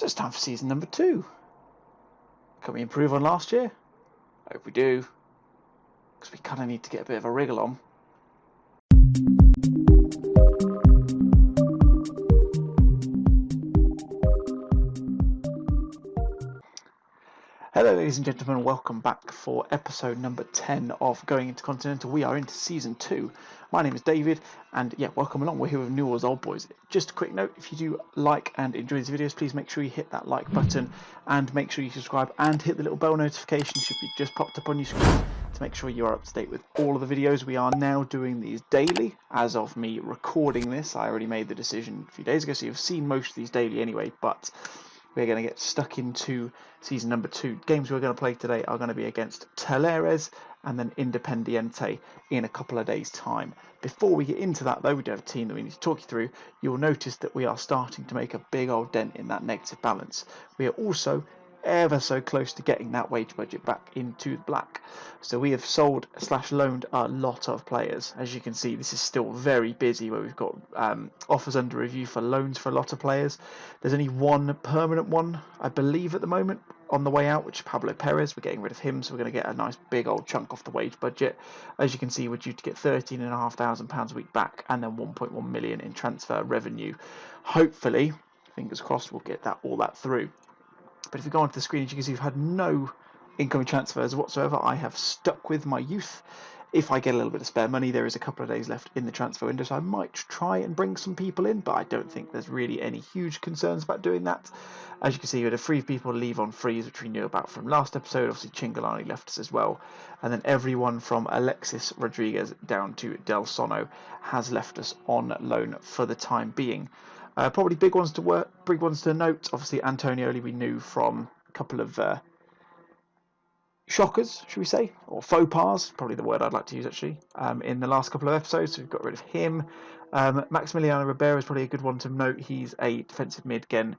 So it's time for season number 2. Can we improve on last year? I hope we do, because we kind of need to get a bit of a wriggle on. Hello ladies and gentlemen, welcome back for episode number 10 of Going Intercontinental. We are into season 2. My name is David, and yeah, welcome along. We're here with Newell's Old Boys. Just a quick note, if you do like and enjoy these videos, please make sure you hit that like button and make sure you subscribe and hit the little bell notification should be just popped up on your screen to make sure you are up to date with all of the videos. We are now doing these daily. As of me recording this, I already made the decision a few days ago, so you've seen most of these daily anyway, but we're going to get stuck into season number 2. Games we're going to play today are going to be against Talleres and then Independiente in a couple of days' time. Before we get into that, though, we do have a team that we need to talk you through. You'll notice that we are starting to make a big old dent in that negative balance. We are also ever so close to getting that wage budget back into the black. So we have sold / loaned a lot of players. As you can see, this is still very busy where we've got offers under review for loans for a lot of players. There's only one permanent one, I believe, at the moment on the way out, which is Pablo Perez. We're getting rid of him, so we're going to get a nice big old chunk off the wage budget. As you can see, we're due to get £13,500 a week back and then 1.1 million in transfer revenue. Hopefully, fingers crossed, we'll get all that through. But if you go onto the screen, as you can see, we've had no incoming transfers whatsoever. I have stuck with my youth. If I get a little bit of spare money, there is a couple of days left in the transfer window, so I might try and bring some people in, but I don't think there's really any huge concerns about doing that. As you can see, we had 3 people leave on freeze, which we knew about from last episode. Obviously, Chingalani left us as well. And then everyone from Alexis Rodriguez down to Del Sono has left us on loan for the time being. Probably big ones to note. Obviously, Antonioli we knew from a couple of shockers, should we say, or faux pas, probably the word I'd like to use actually, in the last couple of episodes. So we've got rid of him. Maximiliano Ribeiro is probably a good one to note. He's a defensive mid, again,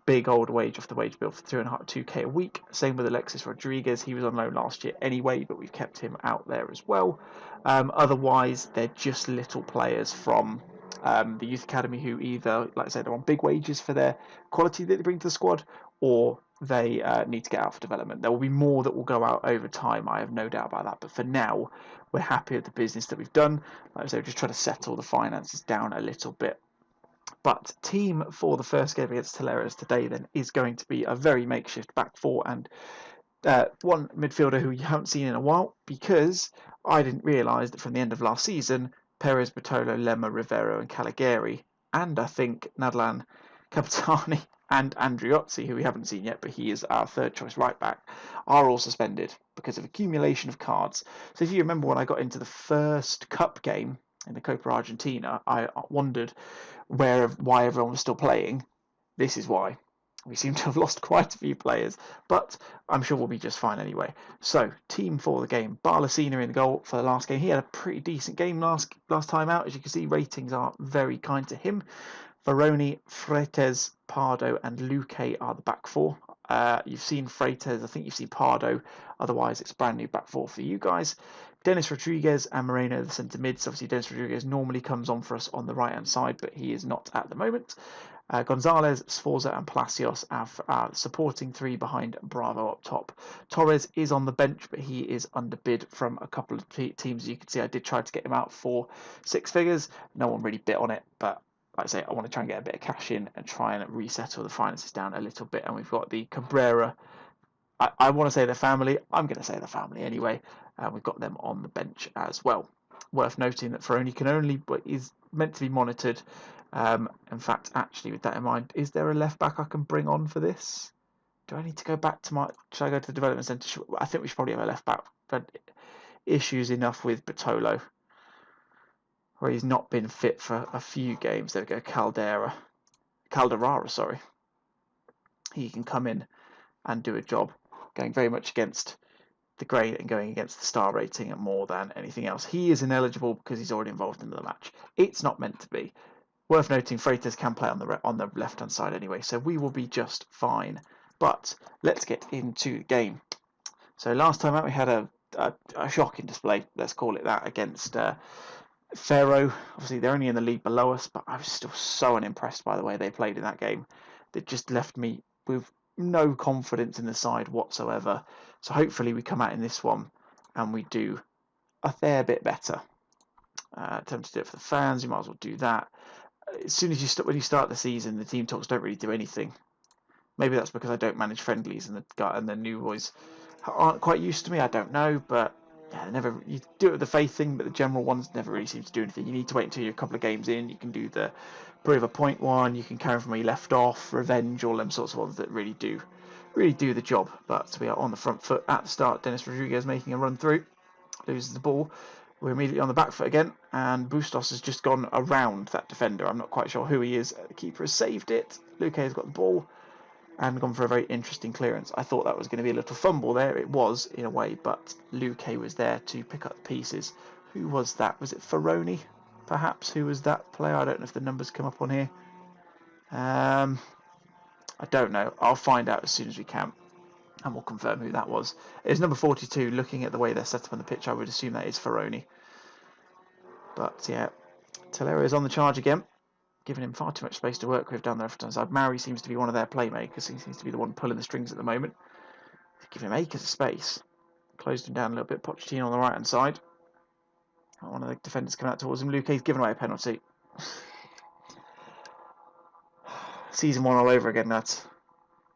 big old wage off the wage bill for 2.5-2k a week. Same with Alexis Rodriguez. He was on loan last year anyway, but we've kept him out there as well. Otherwise, they're just little players from the youth academy who either, like I said, are on big wages for their quality that they bring to the squad, or they need to get out for development. There will be more that will go out over time, I have no doubt about that, but for now we're happy with the business that we've done. Like I said, we're just trying to settle the finances down a little bit. But team for the first game against Talleres today then is going to be a very makeshift back four and one midfielder who you haven't seen in a while, because I didn't realise that from the end of last season, Perez, Bertolo, Lemma, Rivero and Caligari, and I think Nadlan, Capitani and Andriozzi, who we haven't seen yet, but he is our third choice right back, are all suspended because of accumulation of cards. So if you remember when I got into the first cup game in the Copa Argentina, I wondered why everyone was still playing. This is why. We seem to have lost quite a few players, but I'm sure we'll be just fine anyway. So, team for the game. Barlasina in the goal for the last game. He had a pretty decent game last time out. As you can see, ratings are very kind to him. Varoni, Freites, Pardo and Luque are the back four. You've seen Freites, I think you've seen Pardo. Otherwise, it's a brand new back four for you guys. Dennis Rodriguez and Moreno, the centre mids. Obviously, Dennis Rodriguez normally comes on for us on the right-hand side, but he is not at the moment. Gonzalez, Sforza and Palacios are supporting 3 behind Bravo up top. Torres is on the bench, but he is underbid from a couple of teams. As you can see, I did try to get him out for 6 figures. No one really bit on it, but like I say, I want to try and get a bit of cash in and try and resettle the finances down a little bit. And we've got the Cabrera. I want to say the family. I'm going to say the family anyway. We've got them on the bench as well. Worth noting that Ferroni is meant to be monitored. In fact, actually, with that in mind, is there a left back I can bring on for this? Do I need to go back to should I go to the development centre? I think we should probably have a left back. But issues enough with Bertolo, where he's not been fit for a few games. There we go, Caldera, sorry. He can come in and do a job, going very much against the grain and going against the star rating and more than anything else. He is ineligible because he's already involved in the match. It's not meant to be. Worth noting, Freitas can play on the left-hand side anyway, so we will be just fine. But let's get into the game. So last time out we had a shocking display, let's call it that, against Ferro. Obviously they're only in the league below us, but I was still so unimpressed by the way they played in that game. That just left me with no confidence in the side whatsoever. So hopefully we come out in this one and we do a fair bit better. Attempt to do it for the fans, you might as well do that. As soon as when you start the season, the team talks don't really do anything. Maybe that's because I don't manage friendlies and the new boys aren't quite used to me. I don't know, but yeah, you do it with the faith thing, but the general ones never really seem to do anything. You need to wait until you're a couple of games in. You can do the prove a point one. You can carry from where you left off, revenge, all them sorts of ones that really do the job. But we are on the front foot at the start. Dennis Rodriguez making a run through, loses the ball. We're immediately on the back foot again, and Bustos has just gone around that defender. I'm not quite sure who he is. The keeper has saved it. Luque has got the ball and gone for a very interesting clearance. I thought that was going to be a little fumble there. It was, in a way, but Luque was there to pick up the pieces. Who was that? Was it Ferroni, perhaps? Who was that player? I don't know if the numbers come up on here. I don't know. I'll find out as soon as we can, and we'll confirm who that was. It's number 42. Looking at the way they're set up on the pitch, I would assume that is Ferroni. But yeah, Tellera is on the charge again, giving him far too much space to work with down the left-hand side. Mari seems to be one of their playmakers. He seems to be the one pulling the strings at the moment. Give him acres of space. Closed him down a little bit. Pochettino on the right-hand side. One of the defenders coming out towards him. Luque's given away a penalty. Season 1 all over again, lads.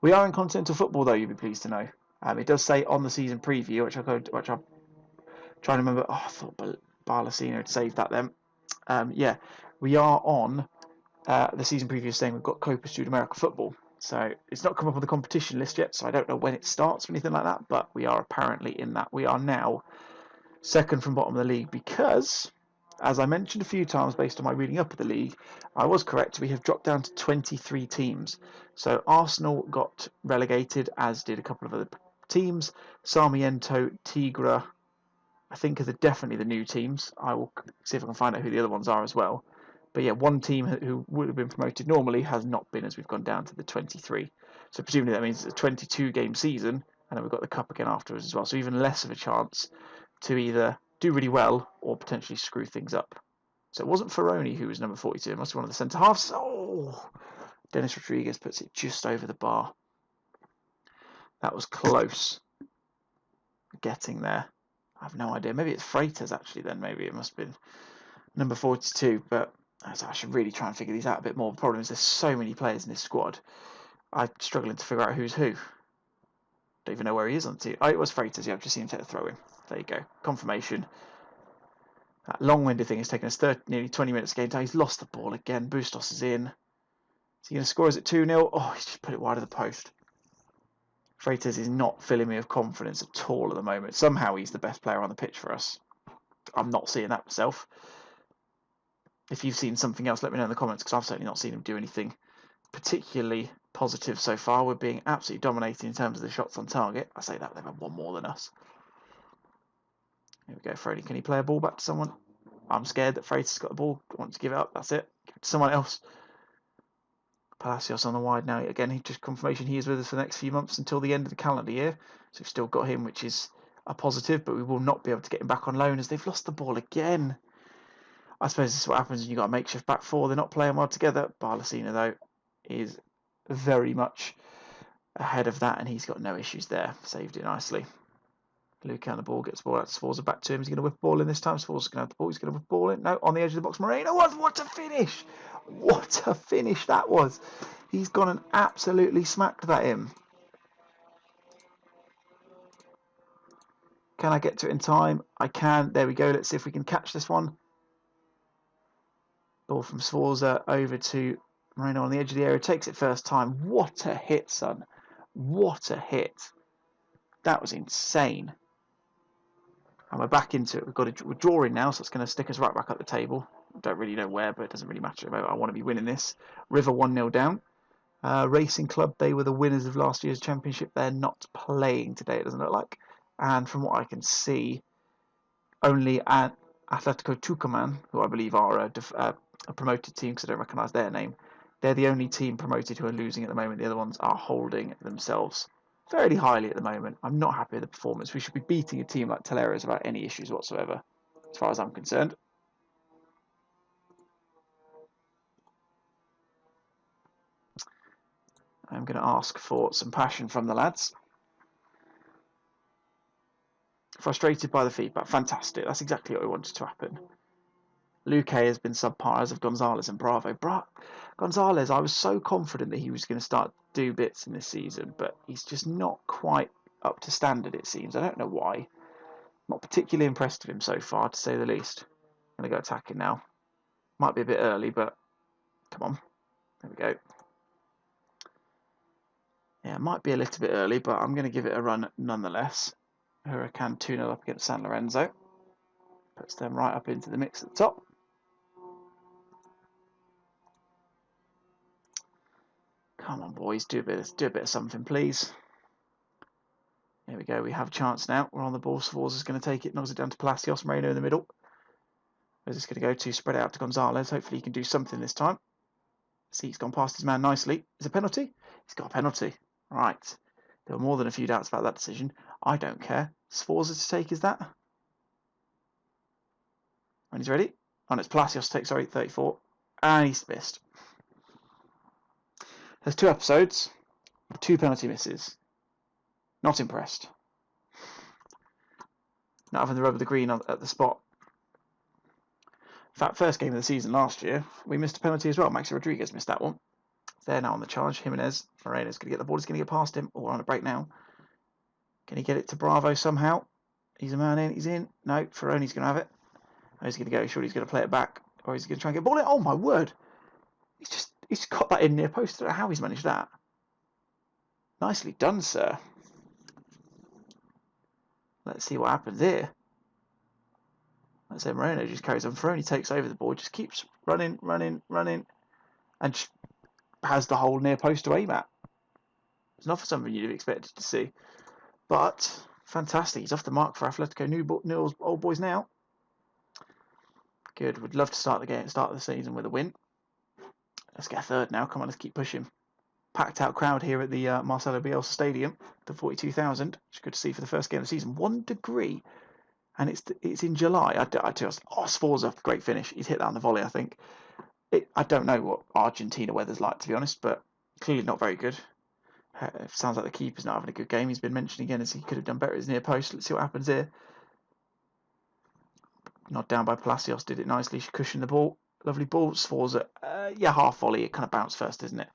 We are in continental football, though, you'll be pleased to know. It does say on the season preview, which I'm trying to remember. Oh, I thought Barlasino had saved that then. Yeah, we are on the season preview saying we've got Copa Sudamerica football. So it's not come up on the competition list yet, so I don't know when it starts or anything like that, but we are apparently in that. We are now second from bottom of the league because, as I mentioned a few times based on my reading up of the league, I was correct. We have dropped down to 23 teams. So Arsenal got relegated, as did a couple of other teams. Sarmiento, Tigre, I think are definitely the new teams. I will see if I can find out who the other ones are as well. But yeah, one team who would have been promoted normally has not been, as we've gone down to the 23. So presumably that means it's a 22-game season, and then we've got the cup again afterwards as well. So even less of a chance to either do really well or potentially screw things up. So it wasn't Ferroni who was number 42. It must be one of the centre-halves. Oh! Dennis Rodriguez puts it just over the bar. That was close. Getting there. I have no idea. Maybe it's Freitas, actually, then. Maybe it must have been number 42, but I should really try and figure these out a bit more. The problem is there's so many players in this squad. I'm struggling to figure out who's who. Don't even know where he is on the team. Oh, it was Freitas. Yeah, I've just seen him take a throw in. There you go. Confirmation. That long-winded thing has taken us nearly 20 minutes game time. He's lost the ball again. Bustos is in. Is he going to score? Is it 2-0? Oh, he's just put it wide of the post. Freitas is not filling me with confidence at all at the moment. Somehow he's the best player on the pitch for us. I'm not seeing that myself. If you've seen something else, let me know in the comments, because I've certainly not seen him do anything particularly positive so far. We're being absolutely dominating in terms of the shots on target. I say that, they've had one more than us. Here we go, Frody. Can he play a ball back to someone? I'm scared that Freitas has got the ball. Wants to give it up. That's it. Give it to someone else. Palacios on the wide now. Again, he just confirmation he is with us for the next few months until the end of the calendar year. So we've still got him, which is a positive, but we will not be able to get him back on loan as they've lost the ball again. I suppose this is what happens when you've got a makeshift back four. They're not playing well together. Barlasino, though, is very much ahead of that, and he's got no issues there. Saved it nicely. Luke on the ball, gets the ball out to Sforza, back to him. He's going to whip the ball in this time. Sforza's going to have the ball. He's going to whip the ball in. No, on the edge of the box. Moreno. What a finish! What a finish that was. He's gone and absolutely smacked that in. Can I get to it in time? I can. There we go. Let's see if we can catch this one. Ball from Sforza over to Moreno on the edge of the area. Takes it first time. What a hit, son. What a hit. That was insane. And we're back into it. We're drawing now, so it's going to stick us right back up the table. I don't really know where, but it doesn't really matter. I want to be winning this. River 1-0 down. Racing Club, they were the winners of last year's championship. They're not playing today, it doesn't look like. And from what I can see, only Atletico Tucumán, who I believe are a promoted team because I don't recognise their name, they're the only team promoted who are losing at the moment. The other ones are holding themselves fairly highly at the moment. I'm not happy with the performance. We should be beating a team like Tellera's without any issues whatsoever, as far as I'm concerned. I'm going to ask for some passion from the lads. Frustrated by the feedback. Fantastic. That's exactly what we wanted to happen. Luque has been subpar, as of Gonzalez and Bravo. Gonzalez, I was so confident that he was going to start to do bits in this season, but he's just not quite up to standard, it seems. I don't know why. Not particularly impressed with him so far, to say the least. I'm going to go attacking now. Might be a bit early, but come on. There we go. Yeah, it might be a little bit early, but I'm going to give it a run nonetheless. Huracan 2-0 up against San Lorenzo. Puts them right up into the mix at the top. Come on, boys, do a bit of something, please. Here we go. We have a chance now. We're on the ball. Sforza's going to take it. Knocks it down to Palacios. Moreno in the middle. Where's this going to go to? Spread it out to Gonzalez. Hopefully he can do something this time. See, he's gone past his man nicely. Is it a penalty? He's got a penalty. Right. There were more than a few doubts about that decision. I don't care. Sforza to take, is that? When he's ready. Oh, no, it's Palacios to take, sorry, 34. And he's missed. There's 2 episodes. 2 penalty misses. Not impressed. Not having the rub of the green at the spot. In fact, first game of the season last year, we missed a penalty as well. Maxi Rodriguez missed that one. They're now on the charge. Jimenez, Moreno's going to get the ball. He's going to get past him. Oh, we're on a break now. Can he get it to Bravo somehow? He's a man in. He's in. No, Ferroni's going to have it. Oh, he's going to go. Surely he's going to play it back. Or he's going to try and get the ball in. Oh, my word. He's got that in near post. I don't know how he's managed that. Nicely done, sir. Let's see what happens here. Let's say Moreno just carries on. Ferroni takes over the ball. Just keeps running. And just has the whole near post to aim at. It's not for something you'd have expected to see. But fantastic. He's off the mark for Atletico Newell's old boys now. Good. Would love to start the season with a win. Let's get a third now. Come on, let's keep pushing. Packed out crowd here at the Marcelo Bielsa Stadium. The 42,000. It's good to see for the first game of the season. 1 degree. And it's in July. Sforza, great finish. He's hit that on the volley, I think. I don't know what Argentina weather's like, to be honest, but clearly not very good. It sounds like the keeper's not having a good game. He's been mentioned again as he could have done better at his near post. Let's see what happens here. Not down by Palacios, did it nicely. She cushioned the ball. Lovely ball. Sforza, half volley. It kind of bounced first, isn't it?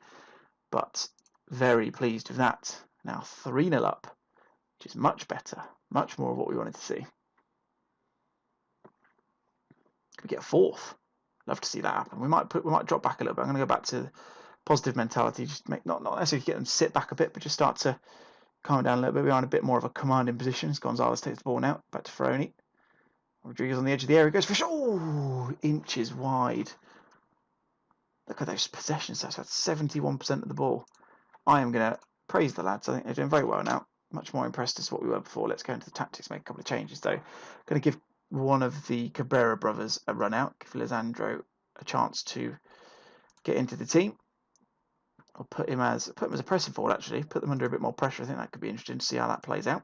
But very pleased with that. Now 3-0 up, which is much better. Much more of what we wanted to see. Can we get a 4th? Love to see that happen. We might drop back a little bit. I'm going to go back to positive mentality. Just make not necessarily get them to sit back a bit, but just start to calm down a little bit. We are in a bit more of a commanding position. Gonzalez takes the ball now. Back to Ferroni. Rodriguez on the edge of the area. Goes for shot. Oh, inches wide. Look at those possession stats. That's 71% of the ball. I am going to praise the lads. I think they're doing very well now. Much more impressed as what we were before. Let's go into the tactics, make a couple of changes though. Going to give one of the Cabrera brothers a run out. Give Lisandro a chance to get into the team. I'll put him as a pressing forward actually. Put them under a bit more pressure. I think that could be interesting to see how that plays out.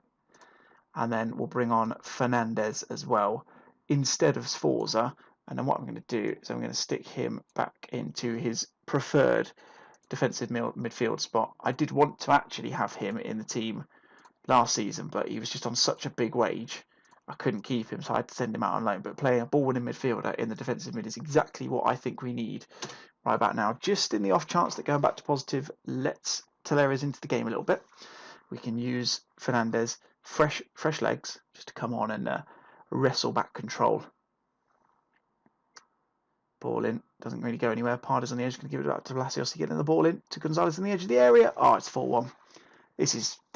And then we'll bring on Fernandez as well instead of Sforza. And then what I'm going to do is I'm going to stick him back into his preferred defensive midfield spot. I did want to actually have him in the team last season, but he was just on such a big wage. I couldn't keep him, so I had to send him out on loan. But playing a ball-winning midfielder in the defensive mid is exactly what I think we need right about now. Just in the off chance that going back to positive lets Tavares into the game a little bit, we can use Fernandez, fresh legs, just to come on and wrestle back control. Ball in, doesn't really go anywhere. Parda's on the edge, going to give it back to Palacios to get the ball in to Gonzalez on the edge of the area. Oh, it's 4-1.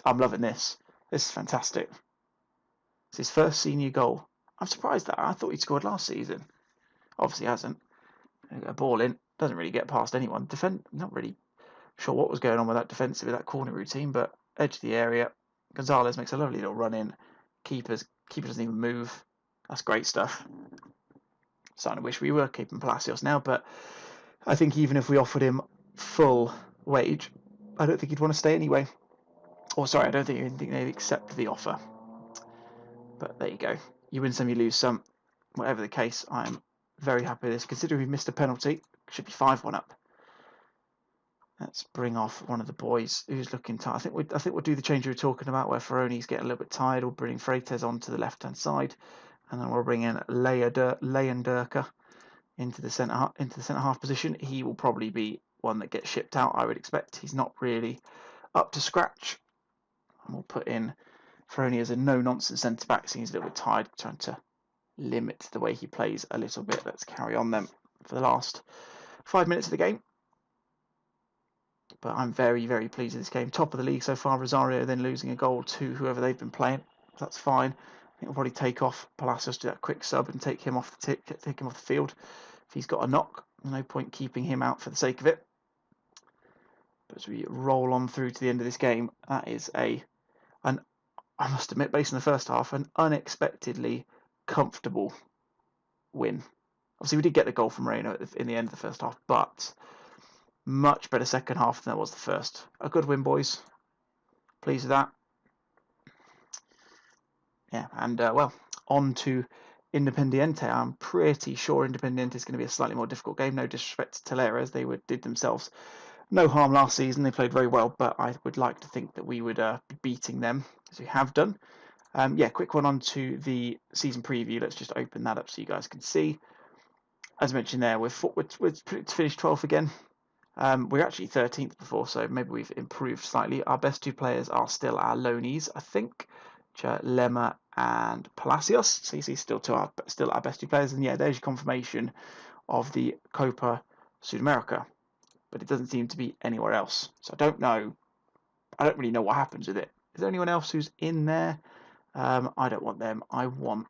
I'm loving this. This is fantastic. It's his first senior goal. I'm surprised that. I thought he'd scored last season. Obviously hasn't. A ball in, doesn't really get past anyone. Not really sure what was going on with that defensive, with that corner routine, but edge of the area. Gonzalez makes a lovely little run in. Keeper doesn't even move. That's great stuff. Starting to wish we were keeping Palacios now, but I think even if we offered him full wage, I don't think he'd want to stay anyway. I don't think they'd accept the offer. But there you go. You win some, you lose some. Whatever the case, I'm very happy with this. Considering we've missed a penalty, should be 5-1 up. Let's bring off one of the boys who's looking tired. I think we'll do the change we were talking about, where Ferroni's getting a little bit tired. We'll bring Freites onto the left-hand side, and then we'll bring in Leyenderker into the centre half position. He will probably be one that gets shipped out, I would expect. He's not really up to scratch. And we'll put in Ferroni as a no-nonsense centre-back, so he's a little bit tired, trying to limit the way he plays a little bit. Let's carry on then for the last 5 minutes of the game. But I'm very, very pleased with this game. Top of the league so far. Rosario then losing a goal to whoever they've been playing. That's fine. I think we'll probably take off Palacios, do that quick sub and take him off the field. If he's got a knock, no point keeping him out for the sake of it. But as we roll on through to the end of this game, that is I must admit, based on the first half, an unexpectedly comfortable win. Obviously, we did get the goal from Moreno in the end of the first half, but much better second half than it was the first. A good win, boys. Pleased with that. Yeah, and well, on to Independiente. I'm pretty sure Independiente is going to be a slightly more difficult game. No disrespect to Talleres, they did themselves no harm last season. They played very well, but I would like to think that we would be beating them, as we have done. Yeah, quick one on to the season preview. Let's just open that up so you guys can see. As mentioned there, we're finished 12th again. We're actually 13th before, so maybe we've improved slightly. Our best two players are still our loanees, I think, Lema and Palacios. So you see, still our best two players. And yeah, there's your confirmation of the Copa Sudamerica, but it doesn't seem to be anywhere else. So I don't really know what happens with it. Is there anyone else who's in there? I don't want them. I want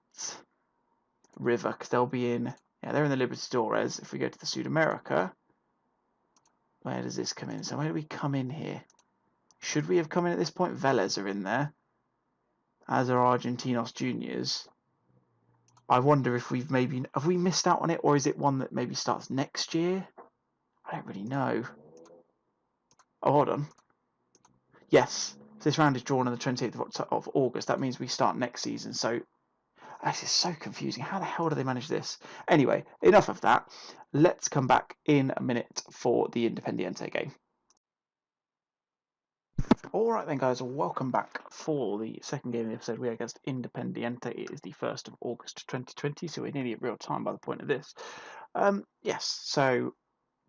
River, because they'll be in. Yeah, they're in the Libertadores. If we go to the Sudamerica, where does this come in? So where do we come in here? Should we have come in at this point? Vélez are in there, as are Argentinos Juniors. I wonder if have we missed out on it, or is it one that maybe starts next year? I don't really know. Oh, hold on. Yes, this round is drawn on the 28th of August. That means we start next season. So this is so confusing. How the hell do they manage this? Anyway, enough of that. Let's come back in a minute for the Independiente game. Alright then, guys, welcome back for the second game of the episode. We are against Independiente. It is the 1st of August 2020, so we're nearly at real time by the point of this. Yes, so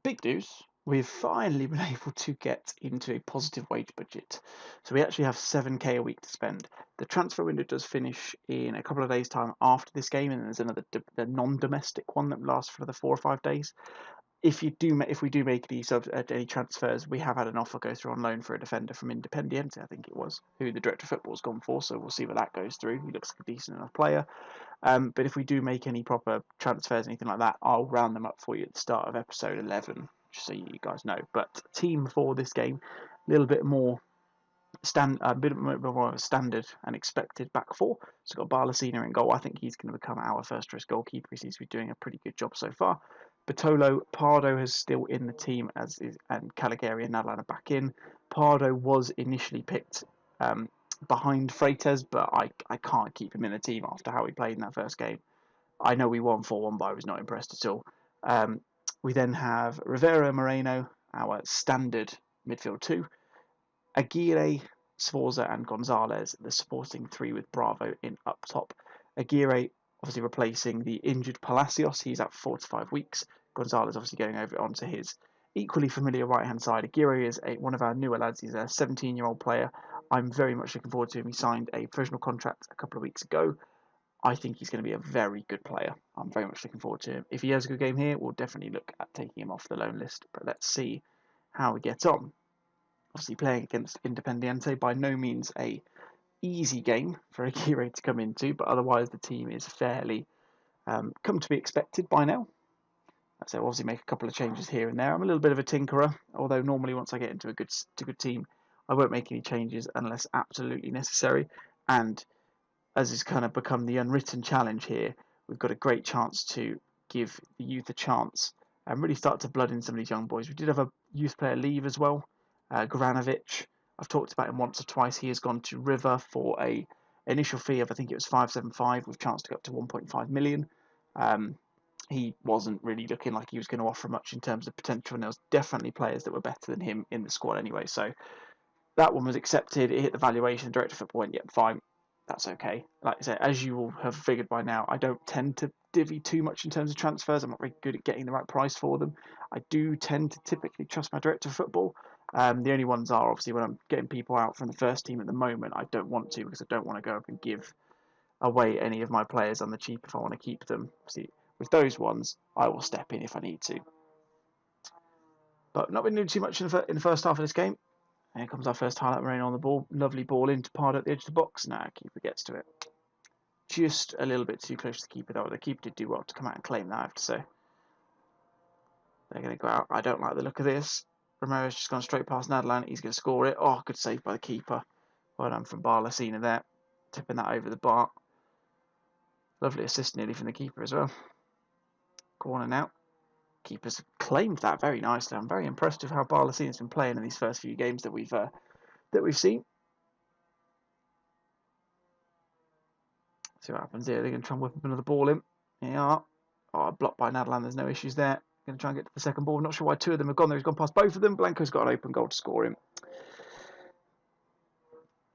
big news. We've finally been able to get into a positive wage budget. So we actually have 7k a week to spend. The transfer window does finish in a couple of days' time after this game, and there's another the non-domestic one that lasts for the 4 or 5 days. If we do make any transfers, we have had an offer go through on loan for a defender from Independiente, I think it was, who the director of football's gone for. So we'll see where that goes through. He looks like a decent enough player. But if we do make any proper transfers, anything like that, I'll round them up for you at the start of episode 11, just so you guys know. But team for this game, a little bit more of a standard and expected back four. So we've got Barlasina in goal. I think he's going to become our first choice goalkeeper. He seems to be doing a pretty good job so far. Bartolo, Pardo is still in the team, and Caligari and Nadal are back in. Pardo was initially picked behind Freites, but I can't keep him in the team after how he played in that first game. I know we won 4-1, but I was not impressed at all. We then have Rivera Moreno, our standard midfield two. Aguirre, Sforza and Gonzalez, the supporting three with Bravo in up top. Aguirre obviously replacing the injured Palacios. He's out 4 to 5 weeks. Gonzalez obviously going over onto his equally familiar right-hand side. Aguirre is one of our newer lads. He's a 17-year-old player. I'm very much looking forward to him. He signed a provisional contract a couple of weeks ago. I think he's going to be a very good player. I'm very much looking forward to him. If he has a good game here, we'll definitely look at taking him off the loan list. But let's see how we get on. Obviously playing against Independiente, by no means a easy game for Aguirre to come into, but otherwise the team is fairly come to be expected by now. So obviously make a couple of changes here and there. I'm a little bit of a tinkerer, although normally once I get into a good team, I won't make any changes unless absolutely necessary. And as has kind of become the unwritten challenge here, we've got a great chance to give the youth a chance and really start to blood in some of these young boys. We did have a youth player leave as well. Granovic, I've talked about him once or twice. He has gone to River for a initial fee of, I think it was 575, with chance to go up to 1.5 million. he wasn't really looking like he was going to offer much in terms of potential, and there was definitely players that were better than him in the squad anyway. So that one was accepted. It hit the valuation. Director of Football went, yep, fine, that's okay. Like I say, as you will have figured by now, I don't tend to divvy too much in terms of transfers. I'm not very good at getting the right price for them. I do tend to typically trust my Director of Football. The only ones are obviously when I'm getting people out from the first team at the moment. I don't want to, because I don't want to go up and give away any of my players on the cheap if I want to keep them. See, with those ones, I will step in if I need to. But not been doing too much in the first half of this game. And here comes our first highlight marine on the ball. Lovely ball into Pardo at the edge of the box. Nah, keeper gets to it. Just a little bit too close to the keeper, though. The keeper did do well to come out and claim that, I have to say. They're going to go out. I don't like the look of this. Romero's just gone straight past Nadalan. He's going to score it. Oh, good save by the keeper. Well done from Barlasina there. Tipping that over the bar. Lovely assist nearly from the keeper as well. Corner now. Keeper's claimed that very nicely. I'm very impressed with how Barlasina's been playing in these first few games that we've seen. See what happens here. They're going to try and whip up another ball in. They are. Oh, blocked by Nadalan. There's no issues there. Going to try and get to the second ball. I'm not sure why two of them have gone there. He's gone past both of them. Blanco's got an open goal to score him.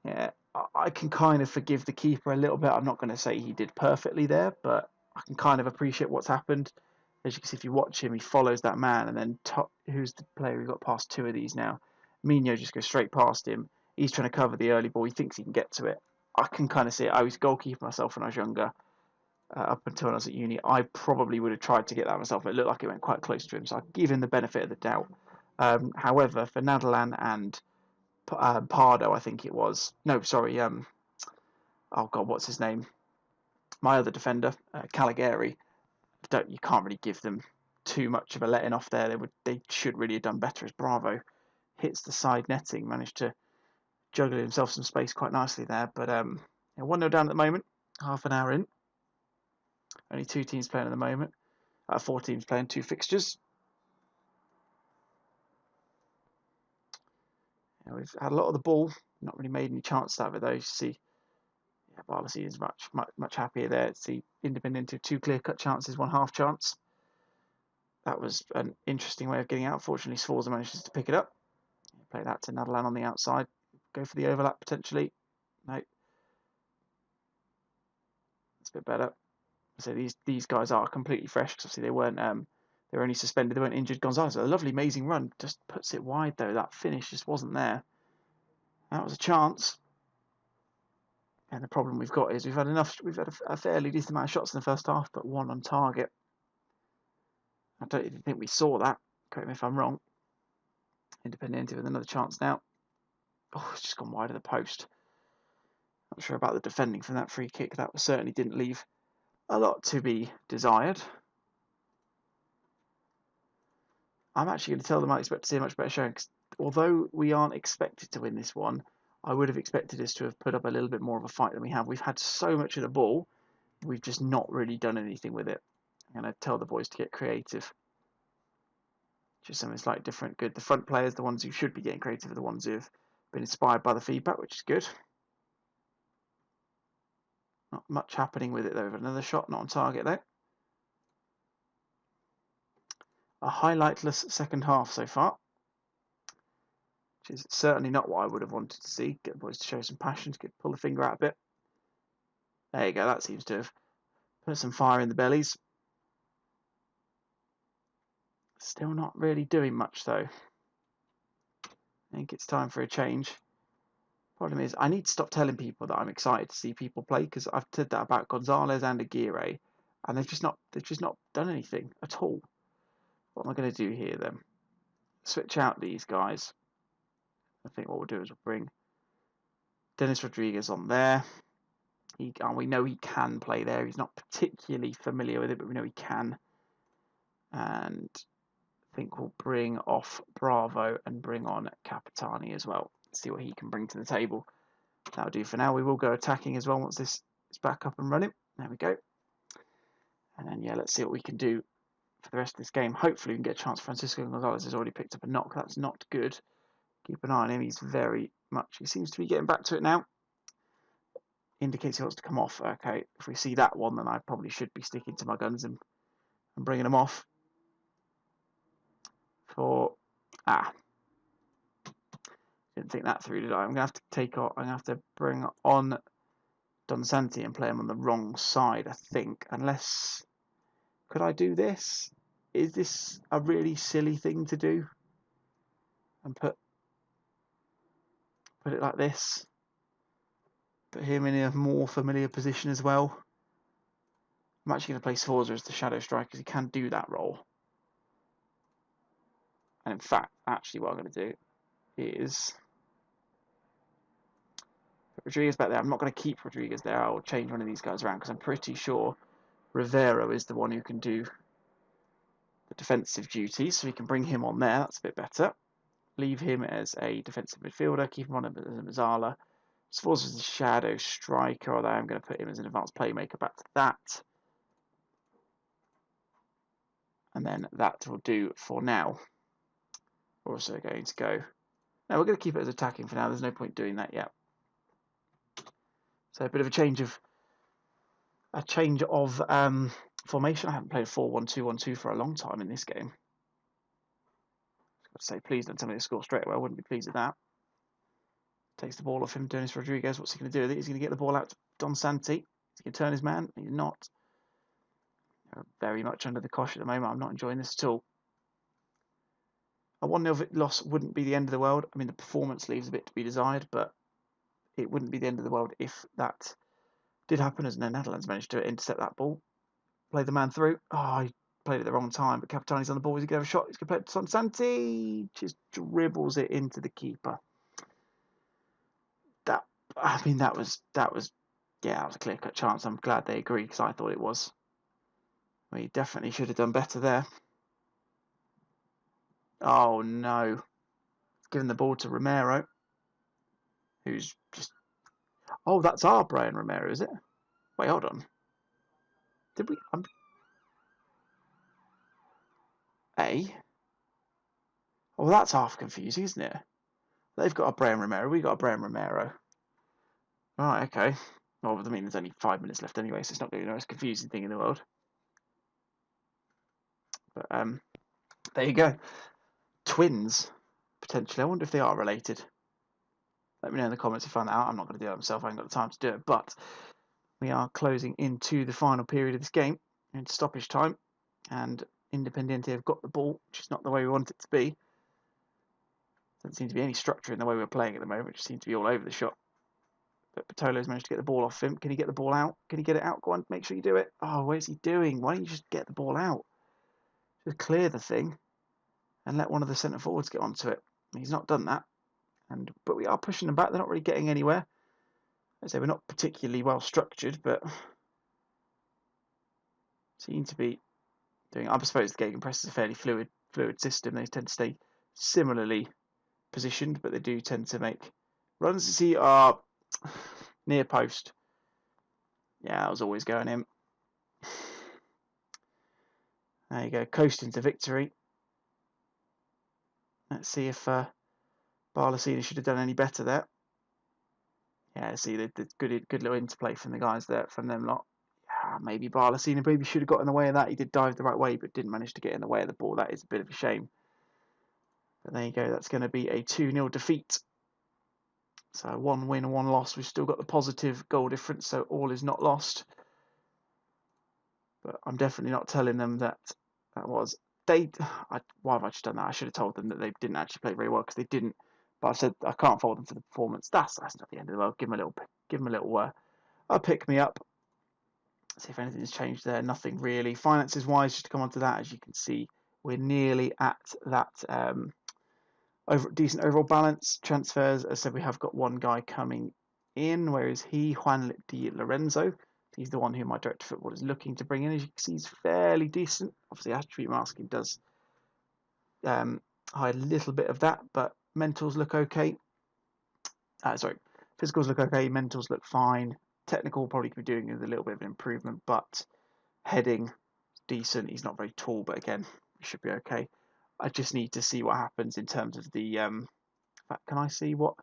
Yeah, I can kind of forgive the keeper a little bit. I'm not going to say he did perfectly there, but I can kind of appreciate what's happened. As you can see, if you watch him, he follows that man, and then who's the player who got past two of these now? Mino just goes straight past him. He's trying to cover the early ball. He thinks he can get to it. I can kind of see it. I was a goalkeeper myself when I was younger. Up until when I was at uni, I probably would have tried to get that myself. It looked like it went quite close to him, so I give him the benefit of the doubt. However, for Nadalan and Pardo, I think it was. No, sorry. Oh God, what's his name? My other defender, Caligari. You can't really give them too much of a letting off there. They should really have done better. As Bravo hits the side netting, managed to juggle himself some space quite nicely there. But 1-0 down at the moment. Half an hour in. Only 2 teams playing at the moment. 4 teams playing, 2 fixtures. We've had a lot of the ball, not really made any chances out of it though. You see, Barlacy is much happier there. It's the Independent of 2 clear-cut chances, 1 half chance. That was an interesting way of getting out. Fortunately, Sforza manages to pick it up. Play that to Nadalan on the outside. Go for the overlap potentially. No. That's a bit better. So these guys are completely fresh because obviously they weren't only suspended, they weren't injured. Gonzalez, a lovely, amazing run, just puts it wide though. That finish just wasn't there. That was a chance. And the problem we've got is we've had a fairly decent amount of shots in the first half, but 1 on target. I don't even think we saw that. Correct me if I'm wrong. Independiente with another chance now. Oh, it's just gone wide of the post. Not sure about the defending from that free kick. That certainly didn't leave a lot to be desired. I'm actually going to tell them I expect to see a much better showing, because although we aren't expected to win this one, I would have expected us to have put up a little bit more of a fight than we have. We've had so much of the ball, we've just not really done anything with it. I'm going to tell the boys to get creative. Just something slightly different. Good. The front players, the ones who should be getting creative, are the ones who have been inspired by the feedback, which is good. Not much happening with it though. Another shot, not on target though. A highlightless second half so far, which is certainly not what I would have wanted to see. Get the boys to show some passion, to pull the finger out a bit. There you go, that seems to have put some fire in the bellies. Still not really doing much though. I think it's time for a change. Problem is, I need to stop telling people that I'm excited to see people play, because I've said that about Gonzalez and Aguirre, and they've just not done anything at all. What am I going to do here then? Switch out these guys. I think what we'll do is we'll bring Dennis Rodriguez on there. We know he can play there. He's not particularly familiar with it, but we know he can. And I think we'll bring off Bravo and bring on Capitani as well. See what he can bring to the table. That'll do for now. We will go attacking as well once this is back up and running. There we go. And then, let's see what we can do for the rest of this game. Hopefully we can get a chance. Francisco Gonzalez has already picked up a knock. That's not good. Keep an eye on him. He seems to be getting back to it now. Indicates he wants to come off. Okay, if we see that one, then I probably should be sticking to my guns and and bringing him off for didn't think that through, did I? I'm gonna have to bring on Don Santi and play him on the wrong side, I think. Unless, could I do this? Is this a really silly thing to do? And put it like this. Put him in a more familiar position as well. I'm actually going to play Sforza as the shadow striker because he can do that role. And in fact, actually what I'm going to do is put Rodriguez back there. I'm not going to keep Rodriguez there. I'll change one of these guys around because I'm pretty sure Rivero is the one who can do the defensive duties. So we can bring him on there. That's a bit better. Leave him as a defensive midfielder. Keep him on as a Mazzala. Sforza is the shadow striker, although I'm going to put him as an advanced playmaker back to that. And then that will do for now. We're also going to go. No, we're going to keep it as attacking for now. There's no point doing that yet. So a bit of a change of formation. I haven't played 4-1-2-1-2 for a long time in this game. I've got to say, please don't tell me to score straight away. I wouldn't be pleased with that. Takes the ball off him. Dennis Rodriguez. What's he going to do with it? He's going to get the ball out to Don Santi. He's going to turn his man. He's not. They're very much under the cosh at the moment. I'm not enjoying this at all. A 1-0 loss wouldn't be the end of the world. I mean, the performance leaves a bit to be desired, but it wouldn't be the end of the world if that did happen, as the Netherlands managed to intercept that ball. Play the man through. Oh, he played at the wrong time, but Capitani's on the ball. He's going to have a shot. He's going to play it to Don Santi. Just dribbles it into the keeper. That was a clear-cut chance. I'm glad they agree because I thought it was. We definitely should have done better there. Oh no. Giving the ball to Romero. Who's just... Oh, that's our Brian Romero, is it? Wait, hold on. Did we... Oh, that's half confusing, isn't it? They've got a Brian Romero, we got a Brian Romero. Right, okay. Well, I mean, there's only 5 minutes left anyway, so it's not going to be the most confusing thing in the world. But, there you go. Twins, potentially. I wonder if they are related. Let me know in the comments if you find that out. I'm not going to do it myself. I ain't got the time to do it. But we are closing into the final period of this game in stoppage time. And Independiente have got the ball, which is not the way we want it to be. Doesn't seem to be any structure in the way we're playing at the moment. It just seems to be all over the shop. But Patolo's managed to get the ball off him. Can he get the ball out? Can he get it out? Go on, make sure you do it. Oh, what is he doing? Why don't you just get the ball out? Just clear the thing and let one of the centre forwards get onto it. He's not done that. But we are pushing them back. They're not really getting anywhere. I say we're not particularly well structured, but seem to be doing. I suppose the gegenpress is a fairly fluid system. They tend to stay similarly positioned, but they do tend to make runs. To see our near post. Yeah, I was always going in. There you go, coasting to victory. Let's see if Barlasina should have done any better there. Yeah, see the good little interplay from the guys there, from them lot. Yeah, maybe Barlasina maybe should have got in the way of that. He did dive the right way, but didn't manage to get in the way of the ball. That is a bit of a shame. But there you go. That's going to be a 2-0 defeat. So 1 win and 1 loss. We've still got the positive goal difference, so all is not lost. But I'm definitely not telling them that was... why have I just done that? I should have told them that they didn't actually play very well because they didn't. But I've said I can't fault them for the performance. That's not the end of the world. Give them a little pick me up. See if anything has changed there. Nothing really. Finances wise, just to come on to that, as you can see, we're nearly at that decent overall balance. Transfers, as I said, we have got one guy coming in. Where is he? Juan Di Lorenzo. He's the one who my director of football is looking to bring in. As you can see, he's fairly decent. Obviously, attribute masking does hide a little bit of that, but mentals look okay. Physicals look okay. Mentals look fine. Technical probably could be doing with a little bit of an improvement, but heading decent. He's not very tall, but again, he should be okay. I just need to see what happens in terms of the. In fact, can I see what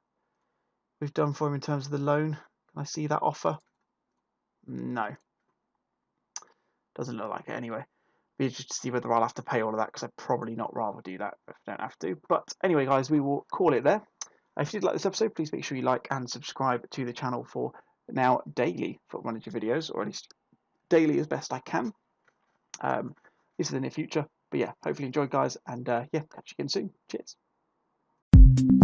we've done for him in terms of the loan? Can I see that offer? No. Doesn't look like it anyway. be interested to see whether I'll have to pay all of that, because I'd probably not rather do that if I don't have to. But anyway, guys, we will call it there. If you did like this episode, please make sure you like and subscribe to the channel for now daily Football Manager videos, or at least daily as best I can. This is in the near future. But yeah, hopefully you enjoyed, guys, and yeah, catch you again soon. Cheers.